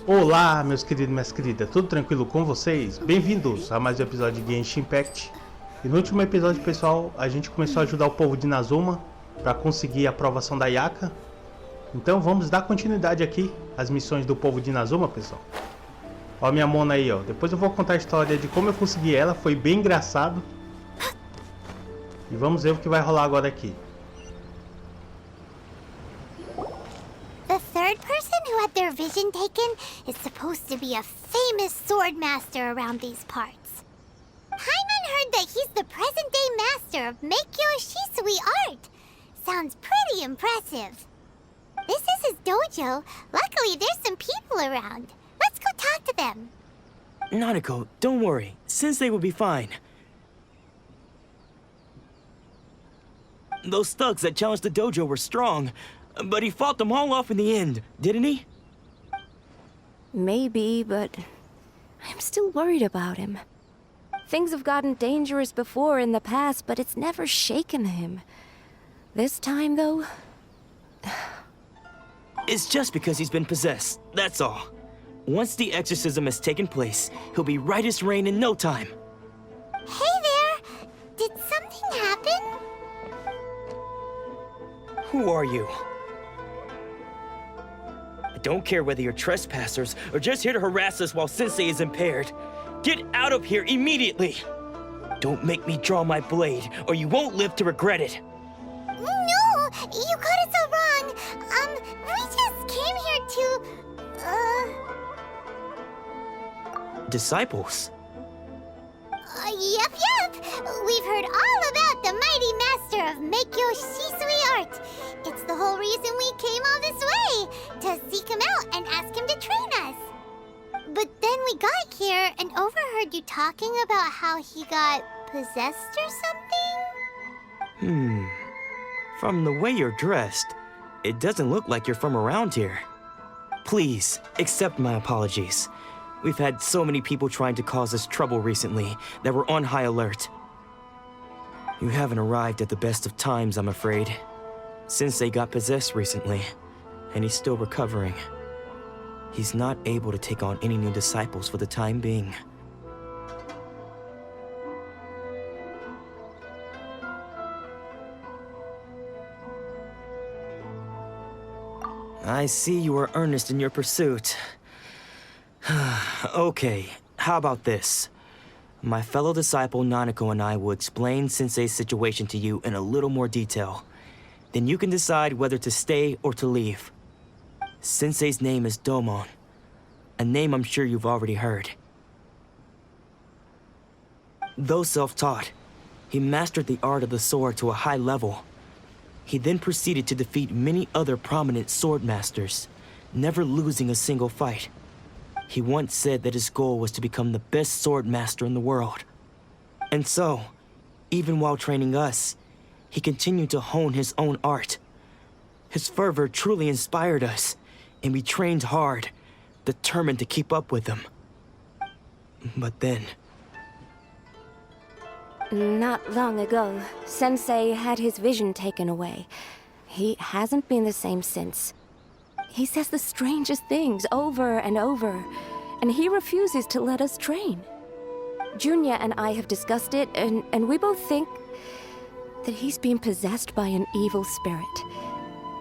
Olá, meus queridos e minhas queridas, tudo tranquilo com vocês? Bem-vindos a mais um episódio de Genshin Impact. E no último episódio, pessoal, a gente começou a ajudar o povo de Inazuma para conseguir a aprovação da Yaka. Então vamos dar continuidade aqui às missões do povo de Inazuma, pessoal. Ó a minha Mona aí, ó. Depois eu vou contar a história de como eu consegui ela, foi bem engraçado. E vamos ver o que vai rolar agora aqui. The third person who had their vision taken is supposed to be a famous sword master around these parts. Paimon heard that he's the present-day master of Meikyo Shisui art. Sounds pretty impressive. This is his dojo. Luckily, there's some people around. Let's go talk to them. Nanako, don't worry. Sensei will be fine. Those thugs that challenged the dojo were strong, but he fought them all off in the end, didn't he? Maybe, but I'm still worried about him. Things have gotten dangerous before in the past, but it's never shaken him. This time, though... It's just because he's been possessed, that's all. Once the exorcism has taken place, he'll be right as rain in no time. Hey there! Did something happen? Who are you? I don't care whether you're trespassers or just here to harass us while Sensei is impaired. Get out of here immediately! Don't make me draw my blade, or you won't live to regret it. No! You got it so wrong! We just came here to... Disciples? Yep. We've heard all about the mighty master of Meikyo Shisui art. It's the whole reason we came all this way, to seek him out and ask him to train us. But then we got here and overheard you talking about how he got possessed or something? From the way you're dressed, it doesn't look like you're from around here. Please, accept my apologies. We've had so many people trying to cause us trouble recently that we're on high alert. You haven't arrived at the best of times, I'm afraid. Sensei got possessed recently, and he's still recovering. He's not able to take on any new disciples for the time being. I see you are earnest in your pursuit. Okay, how about this? My fellow disciple Nanako and I will explain Sensei's situation to you in a little more detail. Then you can decide whether to stay or to leave. Sensei's name is Domon, a name I'm sure you've already heard. Though self-taught, he mastered the art of the sword to a high level. He then proceeded to defeat many other prominent sword masters, never losing a single fight. He once said that his goal was to become the best sword master in the world. And so, even while training us, he continued to hone his own art. His fervor truly inspired us, and we trained hard, determined to keep up with him. But then... Not long ago, Sensei had his vision taken away. He hasn't been the same since. He says the strangest things over and over, and he refuses to let us train. Junya and I have discussed it, and we both think that he's been possessed by an evil spirit.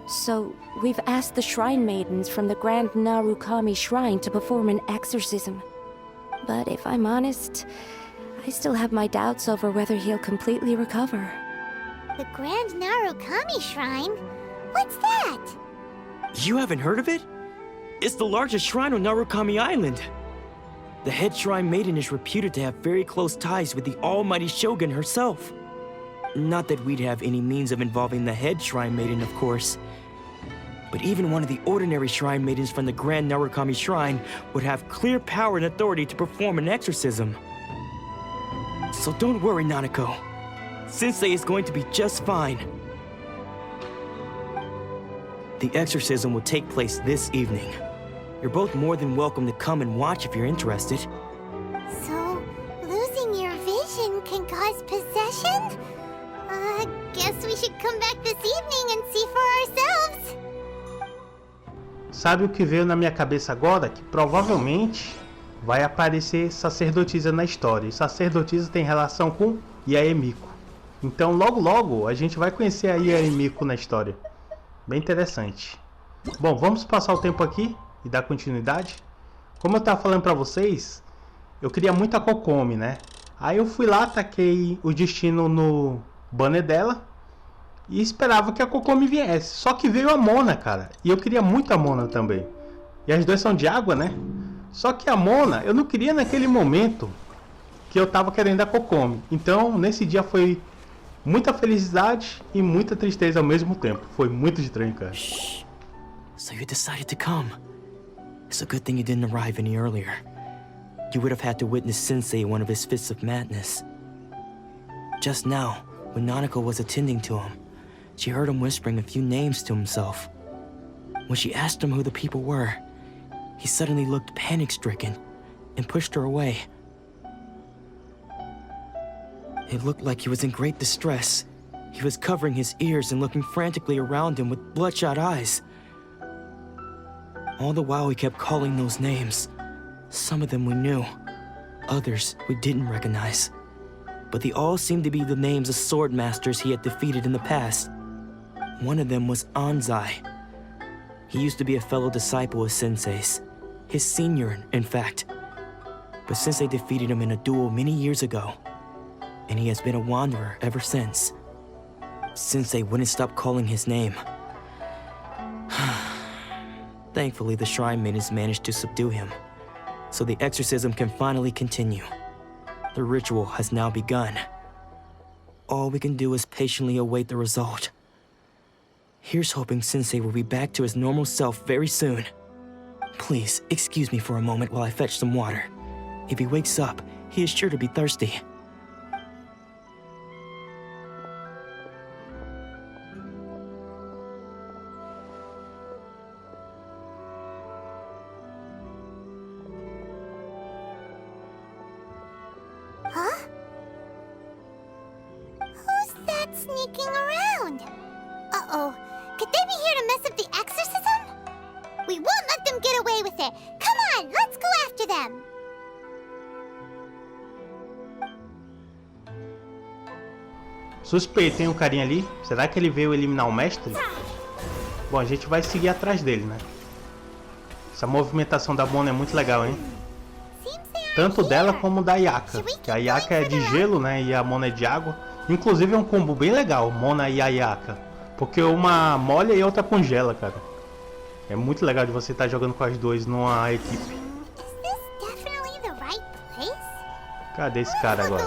So we've asked the shrine maidens from the Grand Narukami shrine to perform an exorcism. But if I'm honest, I still have my doubts over whether he'll completely recover. The Grand Narukami shrine? What's that? You haven't heard of it? It's the largest shrine on Narukami Island. The head shrine maiden is reputed to have very close ties with the almighty Shogun herself. Not that we'd have any means of involving the head shrine maiden, of course. But even one of the ordinary shrine maidens from the Grand Narukami Shrine would have clear power and authority to perform an exorcism. So don't worry, Nanako. Sensei is going to be just fine. The exorcism will take place this evening. You're both more than welcome to come and watch if you're interested. So, losing your vision can cause possession? Guess we should come back this evening and see for ourselves. Sabe o que veio na minha cabeça agora? Que provavelmente vai aparecer Sacerdotisa na história. E Sacerdotisa tem relação com Yae Miku. Então logo logo a gente vai conhecer a Yae Miku na história. Bem interessante. Bom, vamos passar o tempo aqui e dar continuidade. Como eu estava falando para vocês, eu queria muito a Kokomi, né? Aí eu fui lá, taquei o destino no banner dela e esperava que a Kokomi viesse. Só que veio a Mona, cara. E eu queria muito a Mona também. E as duas são de água, né? Só que a Mona, eu não queria naquele momento que eu tava querendo a Kokomi. Então, nesse dia foi muita felicidade e muita tristeza ao mesmo tempo. Foi muito estranho, cara. Shh. So you decided to come. It's a good thing you didn't arrive any earlier. You would have had to witness Sensei one of his fits of madness. Just now, when Nanako was attending to him, she heard him whispering a few names to himself. When she asked him who the people were, he suddenly looked panic-stricken and pushed her away. It looked like he was in great distress. He was covering his ears and looking frantically around him with bloodshot eyes. All the while he kept calling those names. Some of them we knew, others we didn't recognize. But they all seemed to be the names of sword masters he had defeated in the past. One of them was Anzai. He used to be a fellow disciple of Sensei's. His senior, in fact. But Sensei defeated him in a duel many years ago, and he has been a wanderer ever since. Sensei wouldn't stop calling his name. Thankfully, the shrine maidens managed to subdue him, so the exorcism can finally continue. The ritual has now begun. All we can do is patiently await the result. Here's hoping Sensei will be back to his normal self very soon. Please, excuse me for a moment while I fetch some water. If he wakes up, he is sure to be thirsty. Huh? Who's that sneaking around? Uh-oh. Could they be here to mess up the exorcism? We won't let them get away with it. Come on, let's go after them. Suspeito, hein, o carinha ali. Será que ele veio eliminar o mestre? Bom, a gente vai seguir atrás dele, né? Essa movimentação da Mona é muito legal, hein? Tanto dela como da Ayaka. Que a Ayaka é de gelo, né? E a Mona é de água. Inclusive é um combo bem legal, Mona e Ayaka. Porque uma molha e outra congela, cara. É muito legal de você estar jogando com as duas numa equipe. Cadê esse cara agora?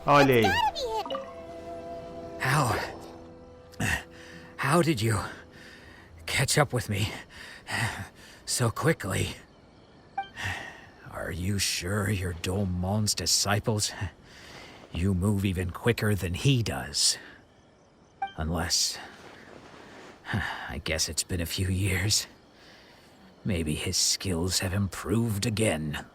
Olha aí. How did you catch up with me so quickly? Are you sure you're Domon's disciples? You move even quicker than he does. Unless... I guess it's been a few years. Maybe his skills have improved again.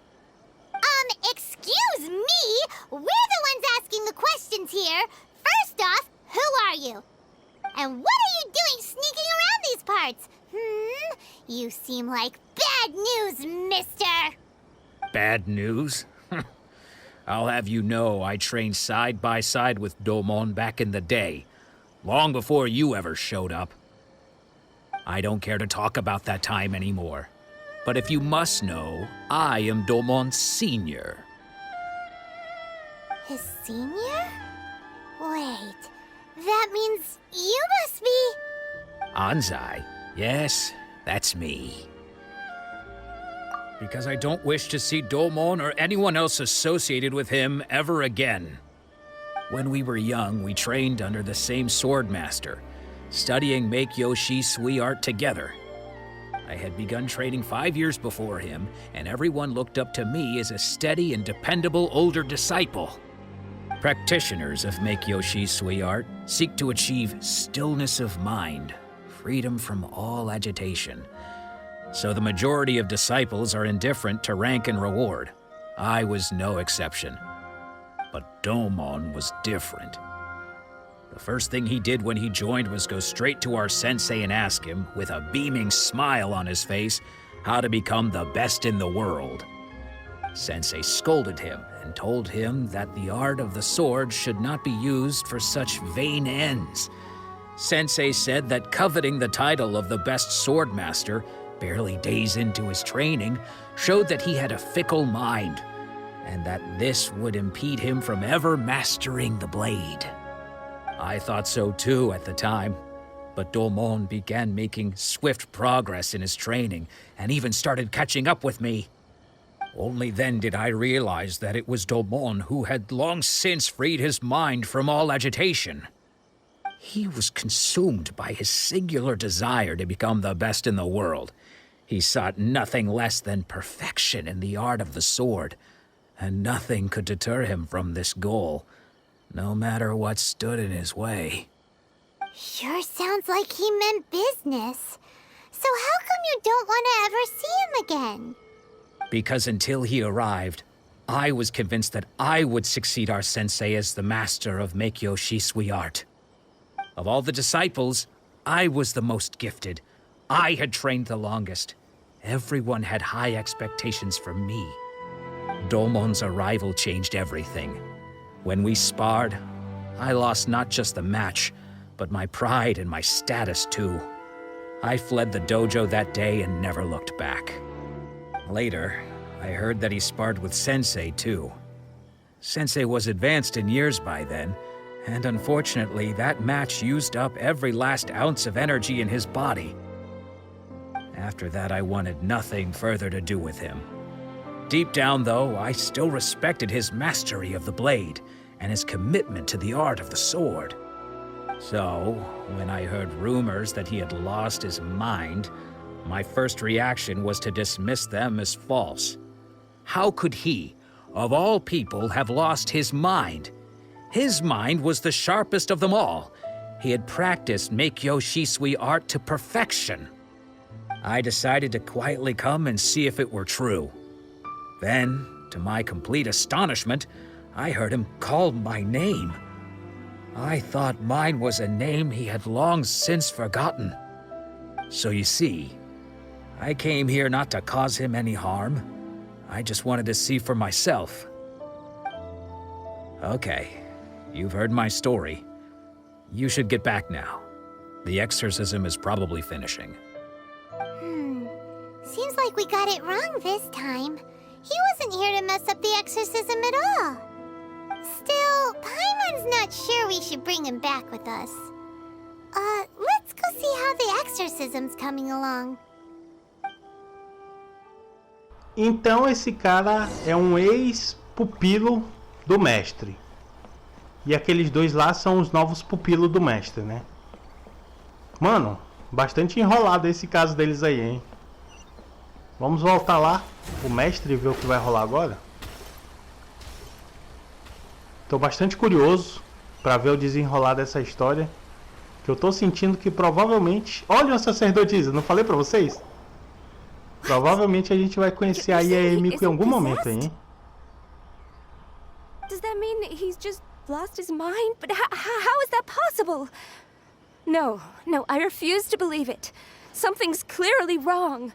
Excuse me? We're the ones asking the questions here. First off, who are you? And what are you doing sneaking around these parts? You seem like bad news, mister. Bad news? I'll have you know I trained side by side with Domon back in the day, long before you ever showed up. I don't care to talk about that time anymore. But if you must know, I am Domon's senior. His senior? Wait, that means you must be... Anzai? Yes, that's me. Because I don't wish to see Domon or anyone else associated with him ever again. When we were young, we trained under the same sword master, studying Make-Yoshi Sui art together. I had begun training 5 years before him, and everyone looked up to me as a steady and dependable older disciple. Practitioners of Make-Yoshi Sui art seek to achieve stillness of mind, freedom from all agitation. So the majority of disciples are indifferent to rank and reward. I was no exception. But Domon was different. The first thing he did when he joined was go straight to our sensei and ask him, with a beaming smile on his face, how to become the best in the world. Sensei scolded him and told him that the art of the sword should not be used for such vain ends. Sensei said that coveting the title of the best swordmaster, barely days into his training, showed that he had a fickle mind, and that this would impede him from ever mastering the blade. I thought so too at the time, but Domon began making swift progress in his training and even started catching up with me. Only then did I realize that it was Domon who had long since freed his mind from all agitation. He was consumed by his singular desire to become the best in the world. He sought nothing less than perfection in the art of the sword, and nothing could deter him from this goal, no matter what stood in his way. Sure sounds like he meant business. So how come you don't want to ever see him again? Because until he arrived, I was convinced that I would succeed our sensei as the master of Meikyo Shisui art. Of all the disciples, I was the most gifted. I had trained the longest. Everyone had high expectations for me. Domon's arrival changed everything. When we sparred, I lost not just the match, but my pride and my status too. I fled the dojo that day and never looked back. Later, I heard that he sparred with Sensei too. Sensei was advanced in years by then, and unfortunately that match used up every last ounce of energy in his body. After that, I wanted nothing further to do with him. Deep down, though, I still respected his mastery of the blade and his commitment to the art of the sword. So, when I heard rumors that he had lost his mind, my first reaction was to dismiss them as false. How could he, of all people, have lost his mind? His mind was the sharpest of them all. He had practiced Meikyo Shisui art to perfection. I decided to quietly come and see if it were true. Then, to my complete astonishment, I heard him call my name. I thought mine was a name he had long since forgotten. So you see, I came here not to cause him any harm. I just wanted to see for myself. Okay, you've heard my story. You should get back now. The exorcism is probably finishing. Seems like we got it wrong this time. He wasn't here to mess up the exorcism at all. Still, Paimon's not sure we should bring him back with us. Let's go see how the exorcism's coming along. Então esse cara é um ex-pupilo do mestre. E aqueles dois lá são os novos pupilos do mestre, né? Mano, bastante enrolado esse caso deles aí, hein? Vamos voltar lá, o mestre, e ver o que vai rolar agora. Tô bastante curioso para ver o desenrolar dessa história. Que eu tô sentindo que provavelmente... Olha a sacerdotisa, não falei pra vocês? Provavelmente a gente vai conhecer a Yae Miku em algum momento aí, hein? Does that mean he's just lost his mind? But how is that possible? No, I refuse to believe it. Something's clearly wrong.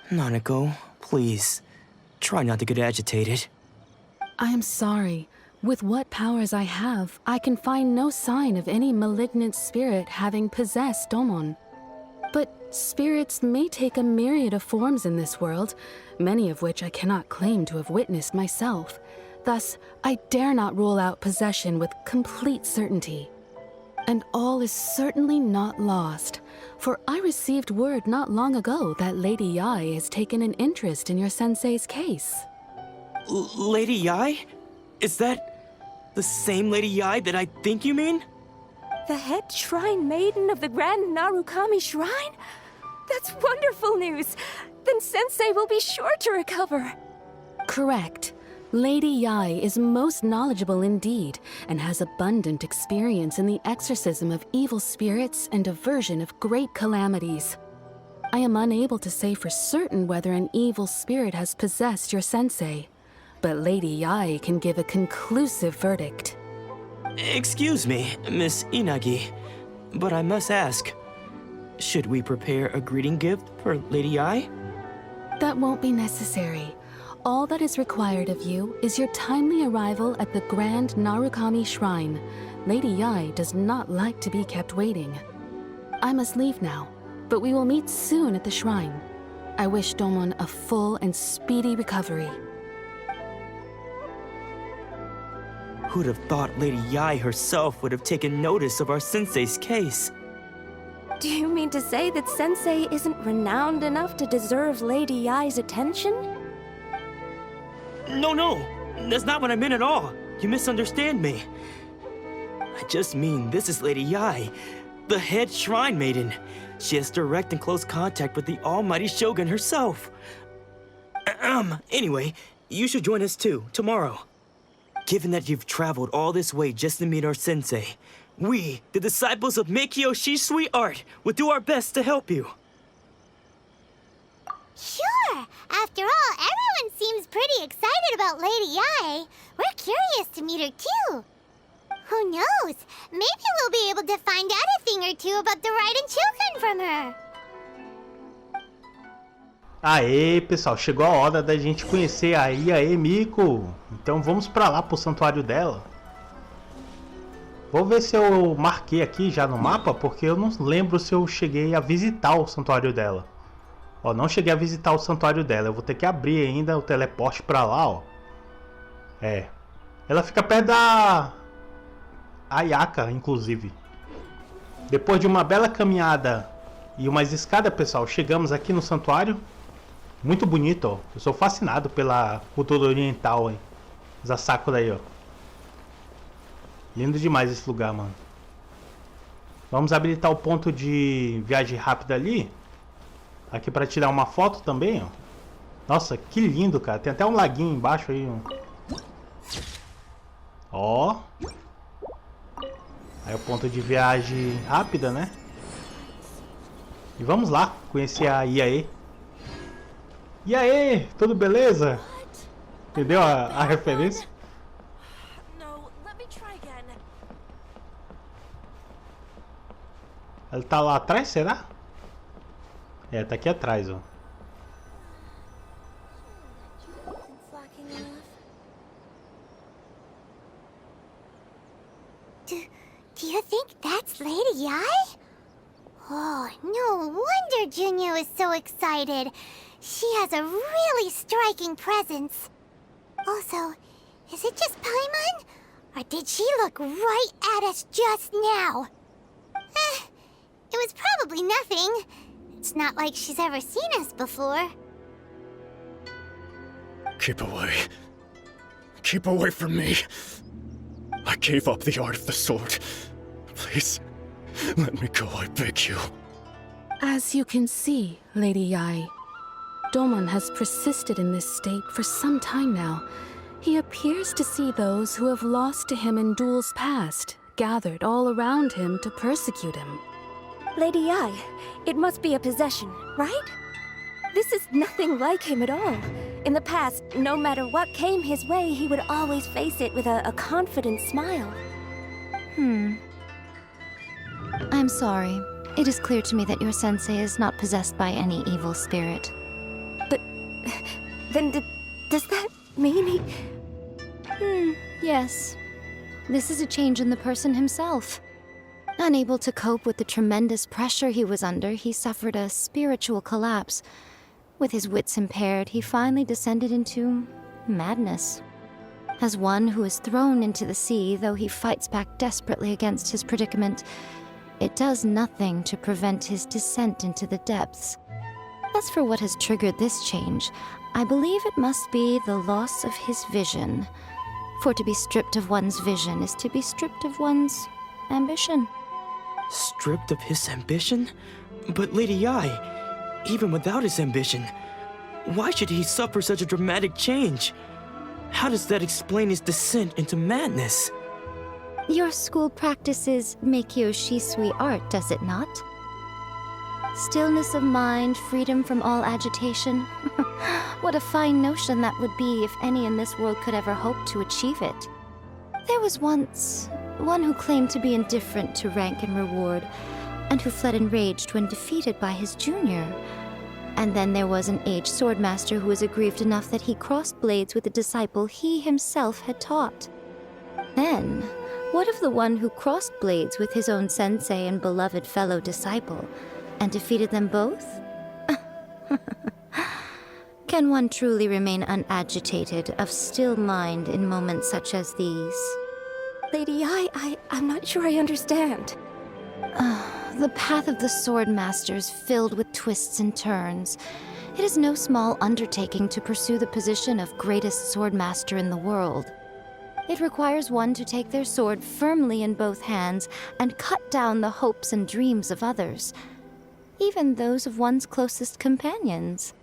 Nanako, please, try not to get agitated. I am sorry. With what powers I have, I can find no sign of any malignant spirit having possessed Domon. But spirits may take a myriad of forms in this world, many of which I cannot claim to have witnessed myself. Thus, I dare not rule out possession with complete certainty. And all is certainly not lost, for I received word not long ago that Lady Yae has taken an interest in your sensei's case. Lady Yae? Is that the same Lady Yae that I think you mean? The head shrine maiden of the Grand Narukami shrine? That's wonderful news! Then Sensei will be sure to recover. Correct. Lady Yae is most knowledgeable indeed, and has abundant experience in the exorcism of evil spirits and aversion of great calamities. I am unable to say for certain whether an evil spirit has possessed your sensei, but Lady Yae can give a conclusive verdict. Excuse me, Miss Inagi, but I must ask, should we prepare a greeting gift for Lady Yae? That won't be necessary. All that is required of you is your timely arrival at the Grand Narukami Shrine. Lady Yae does not like to be kept waiting. I must leave now, but we will meet soon at the shrine. I wish Domon a full and speedy recovery. Who'd have thought Lady Yae herself would have taken notice of our sensei's case? Do you mean to say that Sensei isn't renowned enough to deserve Lady Yae's attention? No, that's not what I meant at all. You misunderstand me. I just mean this is Lady Yae, the head shrine maiden. She has direct and close contact with the almighty Shogun herself. Anyway, you should join us too, tomorrow. Given that you've traveled all this way just to meet our sensei, we, the disciples of Meikyo Sweet Art, will do our best to help you. Sure! After all, everyone seems pretty excited about Lady Yae. We're curious to meet her too. Who knows? Maybe we'll be able to find out a thing or two about the Raiden children from her. Aê, pessoal, chegou a hora da gente conhecer a Yae Miku. Então vamos pra lá, pro santuário dela. Vou ver se eu marquei aqui já no mapa, porque eu não lembro se eu cheguei a visitar o santuário dela. Ó, não cheguei a visitar o santuário dela. Eu vou ter que abrir ainda o teleporte pra lá, ó. É. Ela fica perto da Ayaka, inclusive. Depois de uma bela caminhada e umas escadas, pessoal, chegamos aqui no santuário. Muito bonito, ó. Eu sou fascinado pela cultura oriental, hein. Essa Sakura aí, ó. Lindo demais esse lugar, mano. Vamos habilitar o ponto de viagem rápida ali. Aqui pra tirar uma foto também, ó. Nossa, que lindo, cara. Tem até um laguinho embaixo aí, ó. Aí o ponto de viagem rápida, né? E vamos lá, conhecer a Yae. Yae, tudo beleza? Entendeu a referência? Ela tá lá atrás, será? É, tá aqui atrás, ó. Do you think that's Lady Yae? Oh, no wonder Junyo is so excited. She has a really striking presence. Also, is it just Paimon? Or did she look right at us just now? It was probably nothing. It's not like she's ever seen us before. Keep away. Keep away from me. I gave up the art of the sword. Please, let me go, I beg you. As you can see, Lady Yae, Domon has persisted in this state for some time now. He appears to see those who have lost to him in duels past, gathered all around him to persecute him. Lady Yae, it must be a possession, right? This is nothing like him at all. In the past, no matter what came his way, he would always face it with a confident smile. I'm sorry. It is clear to me that your sensei is not possessed by any evil spirit. But then does that mean he... Yes. This is a change in the person himself. Unable to cope with the tremendous pressure he was under, he suffered a spiritual collapse. With his wits impaired, he finally descended into madness. As one who is thrown into the sea, though he fights back desperately against his predicament, it does nothing to prevent his descent into the depths. As for what has triggered this change, I believe it must be the loss of his vision. For to be stripped of one's vision is to be stripped of one's ambition. Stripped of his ambition? But Lady Yae, even without his ambition, why should he suffer such a dramatic change? How does that explain his descent into madness? Your school practices Meikyo Shisui art, does it not? Stillness of mind, freedom from all agitation. What a fine notion that would be if any in this world could ever hope to achieve it. There was once one who claimed to be indifferent to rank and reward, and who fled enraged when defeated by his junior. And then there was an aged swordmaster who was aggrieved enough that he crossed blades with a disciple he himself had taught. Then, what of the one who crossed blades with his own sensei and beloved fellow disciple, and defeated them both? Can one truly remain unagitated, of still mind in moments such as these? Lady Yae, I'm not sure I understand. The path of the Swordmaster is filled with twists and turns. It is no small undertaking to pursue the position of greatest Swordmaster in the world. It requires one to take their sword firmly in both hands and cut down the hopes and dreams of others, even those of one's closest companions.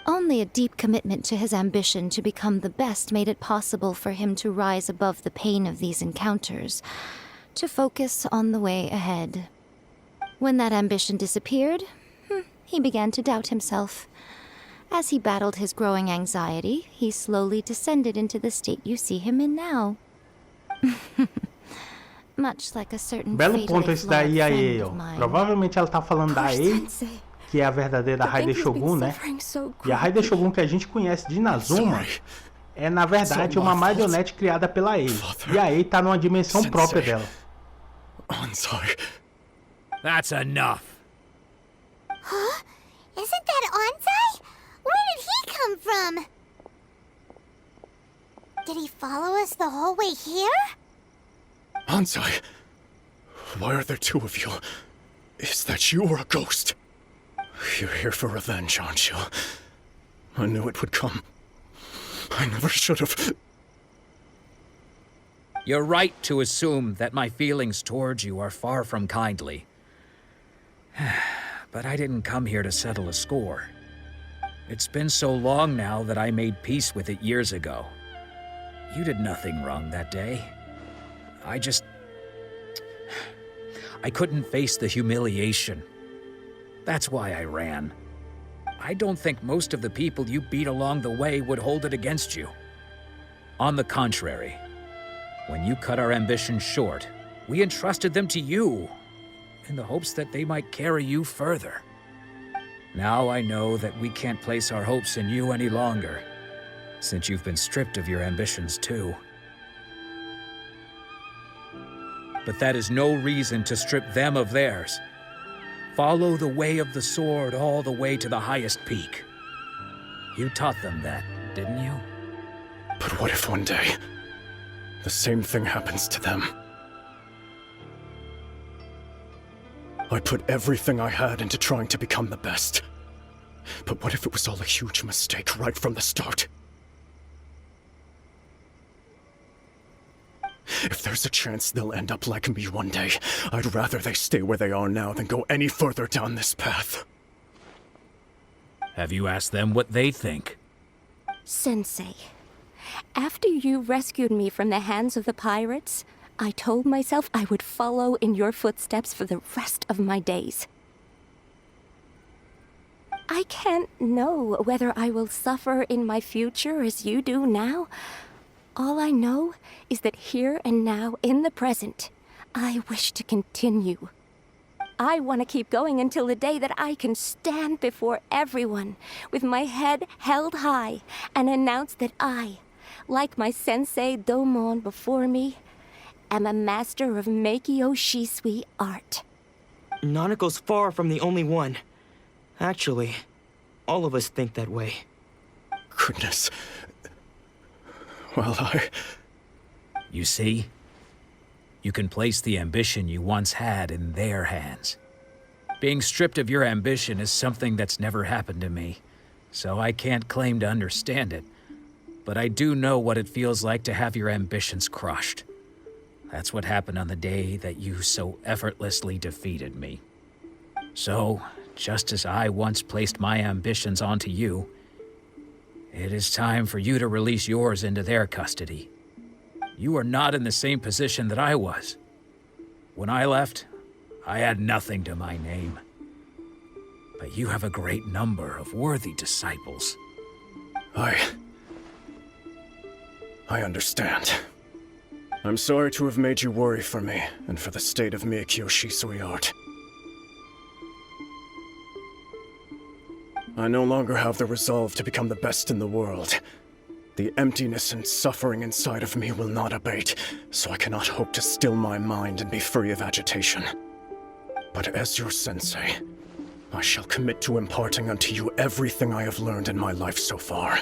Only a deep commitment to his ambition to become the best made it possible for him to rise above the pain of these encounters, to focus on the way ahead. When that ambition disappeared, he began to doubt himself. As he battled his growing anxiety, he slowly descended into the state you see him in now. Much like a certain Belo ponto fatally esse da flawed Yae, friend ó. of mine. Provavelmente ela tá falando da Yae, que é a verdadeira Raide Shogun, né? E a Raide Shogun que a gente conhece de Inazuma é, na verdade, uma marionete criada pela Yae. E a Yae tá numa dimensão própria dela. That's enough. Huh? Isn't that Onsai? Where did he come from? Did he follow us the whole way here? Ansai, why are there two of you? Is that you or a ghost? You're here for revenge, aren't you? I knew it would come. I never should have. You're right to assume that my feelings towards you are far from kindly. But I didn't come here to settle a score. It's been so long now that I made peace with it years ago. You did nothing wrong that day. I couldn't face the humiliation. That's why I ran. I don't think most of the people you beat along the way would hold it against you. On the contrary, when you cut our ambitions short, we entrusted them to you, in the hopes that they might carry you further. Now I know that we can't place our hopes in you any longer, since you've been stripped of your ambitions too. But that is no reason to strip them of theirs. Follow the way of the sword all the way to the highest peak. You taught them that, didn't you? But what if one day, the same thing happens to them? I put everything I had into trying to become the best. But what if it was all a huge mistake right from the start? If there's a chance they'll end up like me one day, I'd rather they stay where they are now than go any further down this path. Have you asked them what they think? Sensei, after you rescued me from the hands of the pirates, I told myself I would follow in your footsteps for the rest of my days. I can't know whether I will suffer in my future as you do now. All I know is that here and now, in the present, I wish to continue. I want to keep going until the day that I can stand before everyone with my head held high and announce that I, like my sensei Domon before me, am a master of Meikyo Shisui art. Nanako's far from the only one. Actually, all of us think that way. Goodness. Well, You see? You can place the ambition you once had in their hands. Being stripped of your ambition is something that's never happened to me, so I can't claim to understand it. But I do know what it feels like to have your ambitions crushed. That's what happened on the day that you so effortlessly defeated me. So, just as I once placed my ambitions onto you, it is time for you to release yours into their custody. You are not in the same position that I was. When I left, I had nothing to my name. But you have a great number of worthy disciples. I understand. I'm sorry to have made you worry for me, and for the state of Miyakyoshi Suiart. I no longer have the resolve to become the best in the world. The emptiness and suffering inside of me will not abate, so I cannot hope to still my mind and be free of agitation. But as your sensei, I shall commit to imparting unto you everything I have learned in my life so far.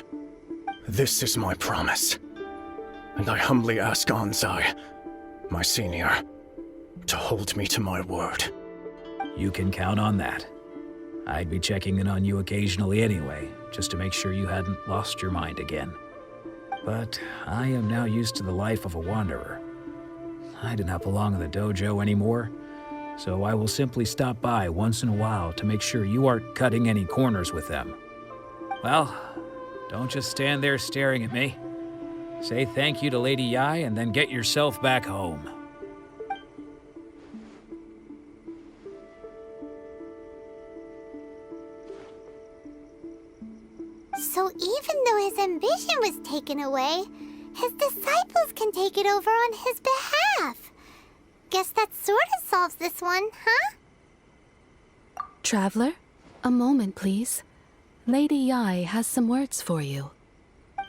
This is my promise. And I humbly ask Anzai, my senior, to hold me to my word. You can count on that. I'd be checking in on you occasionally anyway, just to make sure you hadn't lost your mind again. But I am now used to the life of a wanderer. I do not belong in the dojo anymore, so I will simply stop by once in a while to make sure you aren't cutting any corners with them. Well, don't just stand there staring at me. Say thank you to Lady Yae and then get yourself back home. So even though his ambition was taken away, his disciples can take it over on his behalf. Guess that sort of solves this one, huh? Traveler, a moment, please. Lady Yae has some words for you.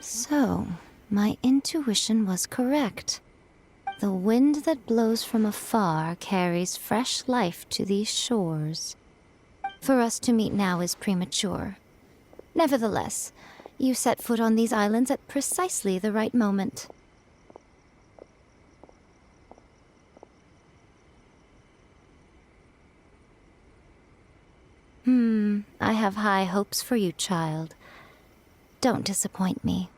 So, my intuition was correct. The wind that blows from afar carries fresh life to these shores. For us to meet now is premature. Nevertheless, you set foot on these islands at precisely the right moment. I have high hopes for you, child. Don't disappoint me.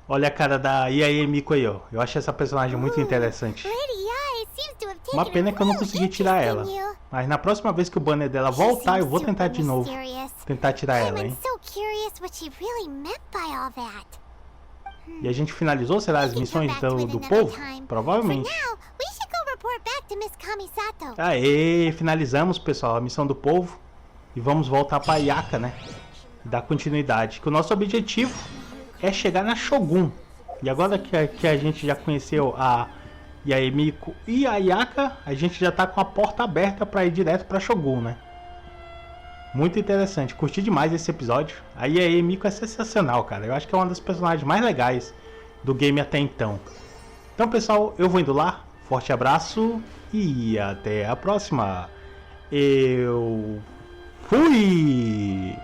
Olha a cara da Yae Miku aí, ó. Eu acho essa personagem muito interessante. Lady Yae seems to have taken Uma pena que eu não a real consegui tirar ela. interest in you. Mas na próxima vez que o banner dela voltar, eu vou tentar de novo. Tentar tirar ela, hein? I'm so curious what she really meant by all that. E a gente finalizou, será, as missões do povo? Provavelmente. For now, we should go report back to Miss Kamisato. Aê, finalizamos, pessoal, a missão do povo. E vamos voltar pra Ayaka, né? Dar continuidade. Que o nosso objetivo é chegar na Shogun. E agora que a gente já conheceu a Yae Miku e a Ayaka, a gente já tá com a porta aberta pra ir direto pra Shogun, né? Muito interessante, curti demais esse episódio. A Yae Miku é sensacional, cara. Eu acho que é uma das personagens mais legais do game até então. Então, pessoal, eu vou indo lá. Forte abraço e até a próxima. Eu fui!